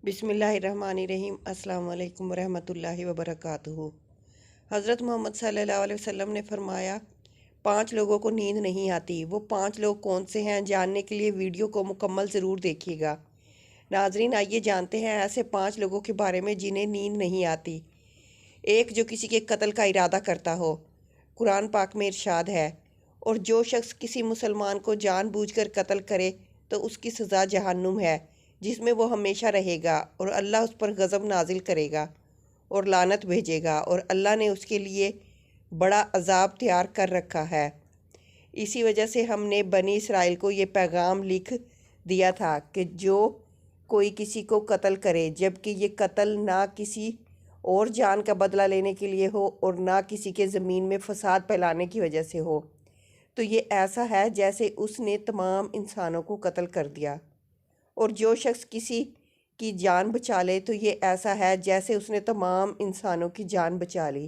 بسم اللہ الرحمن الرحیم۔ السلام علیکم ورحمۃ اللہ وبرکاتہ۔ حضرت محمد صلی اللہ علیہ وسلم نے فرمایا 5 لوگوں کو نیند نہیں آتی۔ وہ 5 لوگ کون سے ہیں جاننے کے لیے ویڈیو کو مکمل ضرور دیکھیے گا۔ ناظرین، آئیے جانتے ہیں ایسے 5 لوگوں کے بارے میں جنہیں نیند نہیں آتی۔ 1، جو کسی کے قتل کا ارادہ کرتا ہو۔ قرآن پاک میں ارشاد ہے، اور جو شخص کسی مسلمان کو جان بوجھ کر قتل کرے تو اس کی سزا جہنم ہے، جس میں وہ ہمیشہ رہے گا، اور اللہ اس پر غضب نازل کرے گا اور لعنت بھیجے گا، اور اللہ نے اس کے لیے بڑا عذاب تیار کر رکھا ہے۔ اسی وجہ سے ہم نے بنی اسرائیل کو یہ پیغام لکھ دیا تھا کہ جو کوئی کسی کو قتل کرے، جبکہ یہ قتل نہ کسی اور جان کا بدلہ لینے کے لیے ہو اور نہ کسی کے زمین میں فساد پھیلانے کی وجہ سے ہو، تو یہ ایسا ہے جیسے اس نے تمام انسانوں کو قتل کر دیا۔ اور جو شخص کسی کی جان بچا لے تو یہ ایسا ہے جیسے اس نے تمام انسانوں کی جان بچا لی۔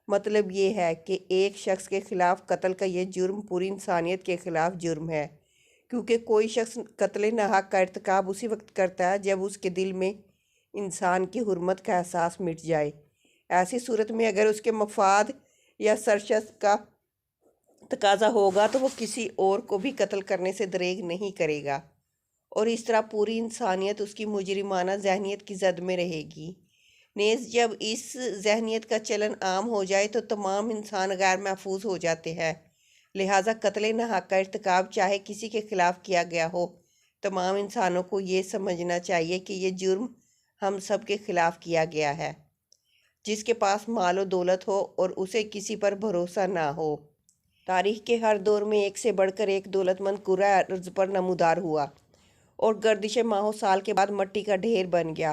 مطلب یہ ہے کہ ایک شخص کے خلاف قتل کا یہ جرم پوری انسانیت کے خلاف جرم ہے، کیونکہ کوئی شخص قتل ناحق کا ارتکاب اسی وقت کرتا ہے جب اس کے دل میں انسان کی حرمت کا احساس مٹ جائے۔ ایسی صورت میں اگر اس کے مفاد یا سرشت کا تقاضا ہوگا تو وہ کسی اور کو بھی قتل کرنے سے دریغ نہیں کرے گا، اور اس طرح پوری انسانیت اس کی مجرمانہ ذہنیت کی زد میں رہے گی۔ نیز جب اس ذہنیت کا چلن عام ہو جائے تو تمام انسان غیر محفوظ ہو جاتے ہیں۔ لہٰذا قتل ناحق کا ارتکاب چاہے کسی کے خلاف کیا گیا ہو، تمام انسانوں کو یہ سمجھنا چاہیے کہ یہ جرم ہم سب کے خلاف کیا گیا ہے۔ جس کے پاس مال و دولت ہو اور اسے کسی پر بھروسہ نہ ہو۔ تاریخ کے ہر دور میں ایک سے بڑھ کر ایک دولت مند کرۂ ارض پر نمودار ہوا اور گردش ماہ و سال کے بعد مٹی کا ڈھیر بن گیا۔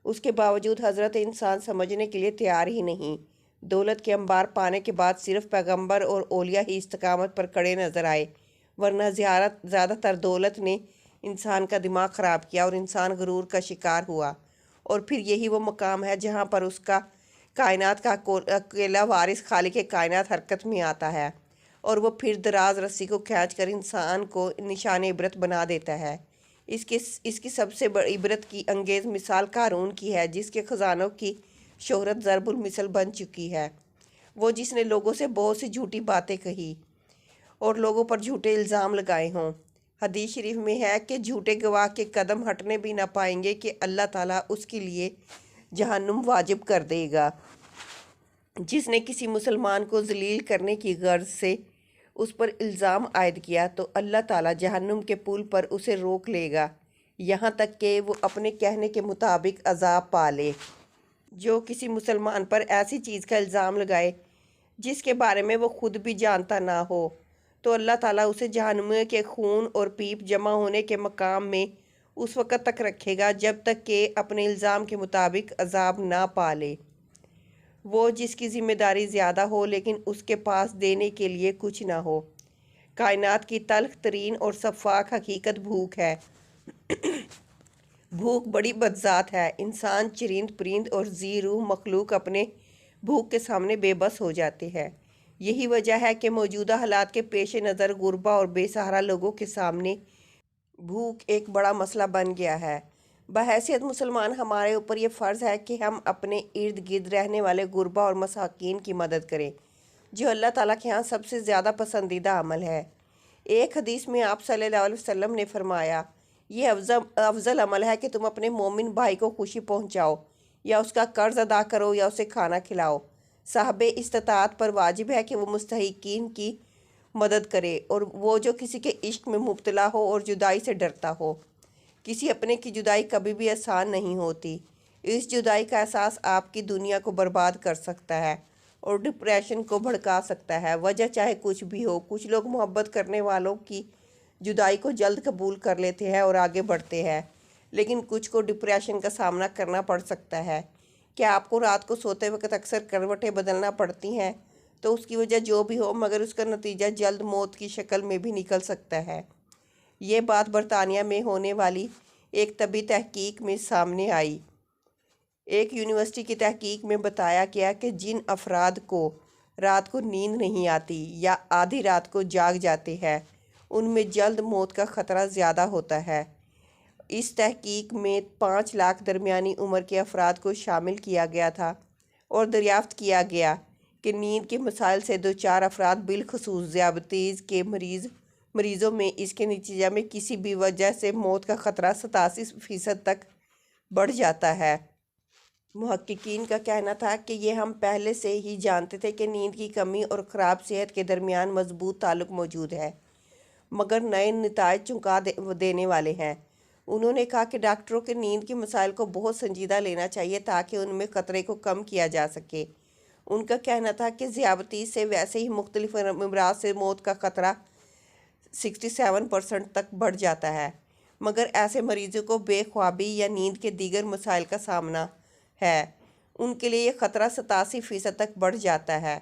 اس کے باوجود حضرت انسان سمجھنے کے لیے تیار ہی نہیں۔ دولت کے انبار پانے کے بعد صرف پیغمبر اور اولیاء ہی استقامت پر کھڑے نظر آئے، ورنہ زیادہ تر دولت نے انسان کا دماغ خراب کیا اور انسان غرور کا شکار ہوا۔ اور پھر یہی وہ مقام ہے جہاں پر اس کا کائنات کا اکیلا وارث خالق کائنات حرکت میں آتا ہے، اور وہ پھر دراز رسی کو کھینچ کر انسان کو نشان عبرت بنا دیتا ہے۔ اس کی سب سے بڑی عبرت کی انگیز مثال قارون کی ہے، جس کے خزانوں کی شہرت ضرب المثل بن چکی ہے۔ وہ جس نے لوگوں سے بہت سی جھوٹی باتیں کہی اور لوگوں پر جھوٹے الزام لگائے ہوں۔ حدیث شریف میں ہے کہ جھوٹے گواہ کے قدم ہٹنے بھی نہ پائیں گے کہ اللہ تعالیٰ اس کے لیے جہنم واجب کر دے گا۔ جس نے کسی مسلمان کو ذلیل کرنے کی غرض سے اس پر الزام عائد کیا تو اللہ تعالیٰ جہنم کے پل پر اسے روک لے گا، یہاں تک کہ وہ اپنے کہنے کے مطابق عذاب پا لے۔ جو کسی مسلمان پر ایسی چیز کا الزام لگائے جس کے بارے میں وہ خود بھی جانتا نہ ہو، تو اللہ تعالیٰ اسے جہنم کے خون اور پیپ جمع ہونے کے مقام میں اس وقت تک رکھے گا جب تک کہ اپنے الزام کے مطابق عذاب نہ پا لے۔ وہ جس کی ذمہ داری زیادہ ہو لیکن اس کے پاس دینے کے لیے کچھ نہ ہو۔ کائنات کی تلخ ترین اور شفاف حقیقت بھوک ہے۔ بھوک بڑی بدذات ہے۔ انسان، چرند پرند اور ذی روح مخلوق اپنے بھوک کے سامنے بے بس ہو جاتے ہیں۔ یہی وجہ ہے کہ موجودہ حالات کے پیش نظر غربا اور بے سہارا لوگوں کے سامنے بھوک ایک بڑا مسئلہ بن گیا ہے۔ بحیثیت مسلمان ہمارے اوپر یہ فرض ہے کہ ہم اپنے ارد گرد رہنے والے غربا اور مساکین کی مدد کریں، جو اللہ تعالیٰ کے ہاں سب سے زیادہ پسندیدہ عمل ہے۔ ایک حدیث میں آپ صلی اللہ علیہ وسلم نے فرمایا، یہ افضل عمل ہے کہ تم اپنے مومن بھائی کو خوشی پہنچاؤ، یا اس کا قرض ادا کرو یا اسے کھانا کھلاؤ۔ صاحب استطاعت پر واجب ہے کہ وہ مستحقین کی مدد کرے، اور وہ جو کسی کے عشق میں مبتلا ہو اور جدائی سے ڈرتا ہو۔ کسی اپنے کی جدائی کبھی بھی آسان نہیں ہوتی۔ اس جدائی کا احساس آپ کی دنیا کو برباد کر سکتا ہے اور ڈپریشن کو بھڑکا سکتا ہے۔ وجہ چاہے کچھ بھی ہو، کچھ لوگ محبت کرنے والوں کی جدائی کو جلد قبول کر لیتے ہیں اور آگے بڑھتے ہیں، لیکن کچھ کو ڈپریشن کا سامنا کرنا پڑ سکتا ہے۔ کیا آپ کو رات کو سوتے وقت اکثر کروٹیں بدلنا پڑتی ہیں؟ تو اس کی وجہ جو بھی ہو، مگر اس کا نتیجہ جلد موت کی شکل میں بھی نکل سکتا ہے۔ یہ بات برطانیہ میں ہونے والی ایک طبی تحقیق میں سامنے آئی۔ ایک یونیورسٹی کی تحقیق میں بتایا گیا کہ جن افراد کو رات کو نیند نہیں آتی یا آدھی رات کو جاگ جاتے ہیں، ان میں جلد موت کا خطرہ زیادہ ہوتا ہے۔ اس تحقیق میں 5 لاکھ درمیانی عمر کے افراد کو شامل کیا گیا تھا اور دریافت کیا گیا کہ نیند کے مسائل سے دوچار افراد بالخصوص ذیابیطس کے مریضوں میں اس کے نتیجہ میں کسی بھی وجہ سے موت کا خطرہ 87% تک بڑھ جاتا ہے۔ محققین کا کہنا تھا کہ یہ ہم پہلے سے ہی جانتے تھے کہ نیند کی کمی اور خراب صحت کے درمیان مضبوط تعلق موجود ہے، مگر نئے نتائج چونکا دینے والے ہیں۔ انہوں نے کہا کہ ڈاکٹروں کے نیند کے مسائل کو بہت سنجیدہ لینا چاہیے تاکہ ان میں خطرے کو کم کیا جا سکے۔ ان کا کہنا تھا کہ ذیابیطس سے ویسے ہی مختلف امراض سے موت کا خطرہ 67% تک بڑھ جاتا ہے، مگر ایسے مریضوں کو بے خوابی یا نیند کے دیگر مسائل کا سامنا ہے، ان کے لیے یہ خطرہ 87% تک بڑھ جاتا ہے۔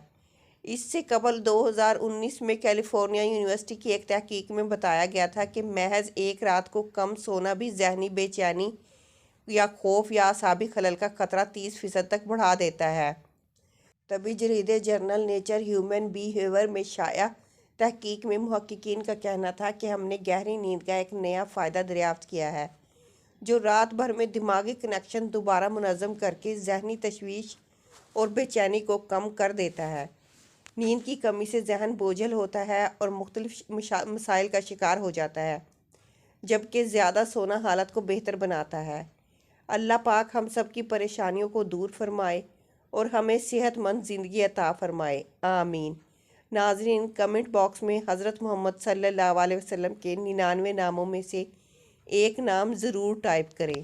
اس سے قبل 2019 میں کیلیفورنیا یونیورسٹی کی ایک تحقیق میں بتایا گیا تھا کہ محض ایک رات کو کم سونا بھی ذہنی بے چینی یا خوف یا اعصابی خلل کا خطرہ 30% تک بڑھا دیتا ہے۔ طبی جریدے جرنل نیچر ہیومن بیہیویئر میں شائع تحقیق میں محققین کا کہنا تھا کہ ہم نے گہری نیند کا ایک نیا فائدہ دریافت کیا ہے جو رات بھر میں دماغی کنیکشن دوبارہ منظم کر کے ذہنی تشویش اور بے چینی کو کم کر دیتا ہے۔ نیند کی کمی سے ذہن بوجھل ہوتا ہے اور مختلف مسائل کا شکار ہو جاتا ہے، جبکہ زیادہ سونا حالت کو بہتر بناتا ہے۔ اللہ پاک ہم سب کی پریشانیوں کو دور فرمائے اور ہمیں صحت مند زندگی عطا فرمائے، آمین۔ ناظرین، کمنٹ باکس میں حضرت محمد صلی اللہ علیہ وسلم کے 99 ناموں میں سے ایک نام ضرور ٹائپ کریں۔